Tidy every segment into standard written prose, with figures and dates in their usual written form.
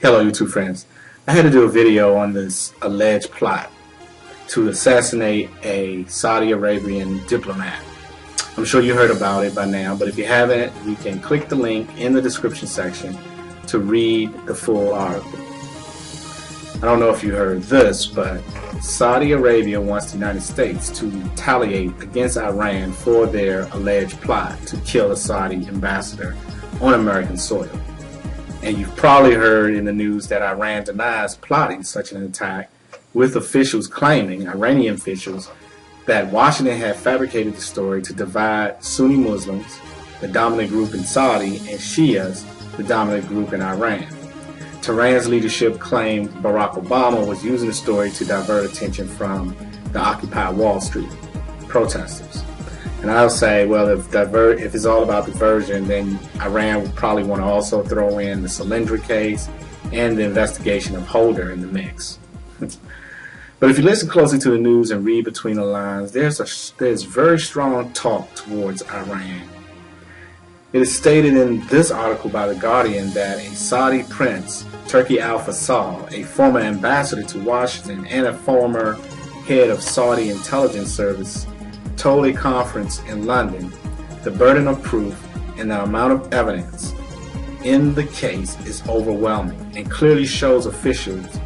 Hello YouTube friends. I had to do a video on this alleged plot to assassinate a Saudi Arabian diplomat. I'm sure you heard about it by now, but if you haven't, you can click the link in the description section to read the full article. I don't know if you heard this, but Saudi Arabia wants the United States to retaliate against Iran for their alleged plot to kill a Saudi ambassador on American soil. And you've probably heard in the news that Iran denies plotting such an attack, with officials claiming, Iranian officials, that Washington had fabricated the story to divide Sunni Muslims, the dominant group in Saudi, and Shias, the dominant group in Iran. Tehran's leadership claimed Barack Obama was using the story to divert attention from the Occupy Wall Street protesters. And I'll say, well, if it's all about diversion, then Iran would probably want to also throw in the Solyndra case and the investigation of Holder in the mix. But if you listen closely to the news and read between the lines, there's very strong talk towards Iran. It is stated in this article by The Guardian that a Saudi prince, Turki al-Faisal, a former ambassador to Washington and a former head of Saudi intelligence service, told a conference in London the burden of proof and the amount of evidence in the case is overwhelming and clearly shows officials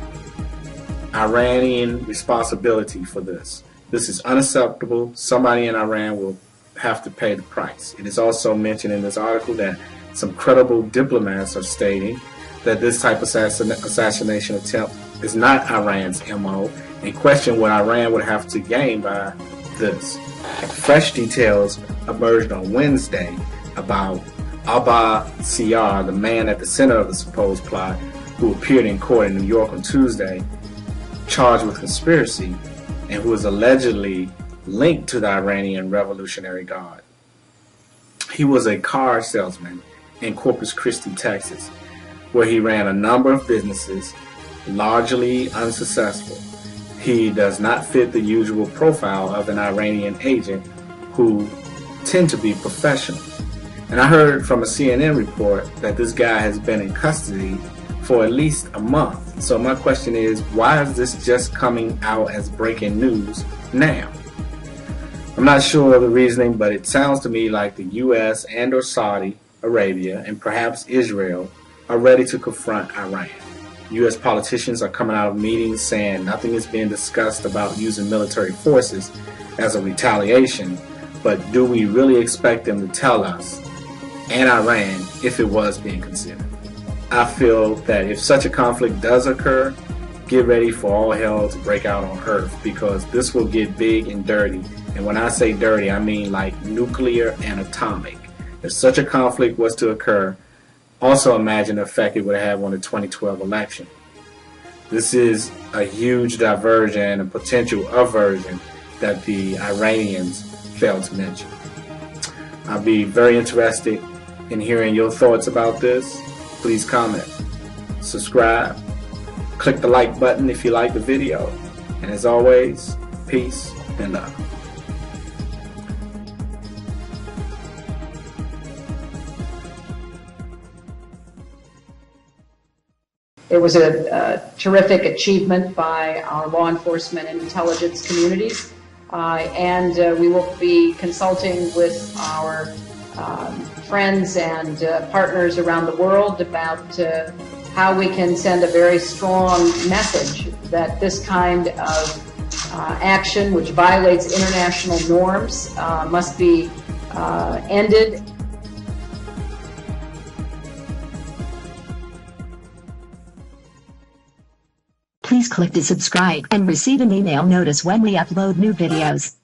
Iranian responsibility for this. This is unacceptable. Somebody in Iran will have to pay the price. It is also mentioned in this article that some credible diplomats are stating that this type of assassination attempt is not Iran's MO, and question what Iran would have to gain by this. Fresh details emerged on Wednesday about Abba Siyar, the man at the center of the supposed plot, who appeared in court in New York on Tuesday, charged with conspiracy, and who is allegedly linked to the Iranian Revolutionary Guard. He was a car salesman in Corpus Christi, Texas, where he ran a number of businesses, largely unsuccessful. He does not fit the usual profile of an Iranian agent who tend to be professional. And I heard from a CNN report that this guy has been in custody for at least a month. So my question is, why is this just coming out as breaking news now? I'm not sure of the reasoning, but it sounds to me like the US and or Saudi Arabia and perhaps Israel are ready to confront Iran. U.S. politicians are coming out of meetings saying nothing is being discussed about using military forces as a retaliation, but do we really expect them to tell us and Iran if it was being considered? I feel that if such a conflict does occur, get ready for all hell to break out on Earth, because this will get big and dirty. And when I say dirty, I mean like nuclear and atomic. If such a conflict was to occur, also imagine the effect it would have on the 2012 election. This is a huge diversion, a potential aversion that the Iranians failed to mention. I'll be very interested in hearing your thoughts about this. Please comment, subscribe, click the like button if you like the video, and as always, peace and love. It was a terrific achievement by our law enforcement and intelligence communities, and we will be consulting with our friends and partners around the world about how we can send a very strong message that this kind of action, which violates international norms, must be ended. Please click to subscribe and receive an email notice when we upload new videos.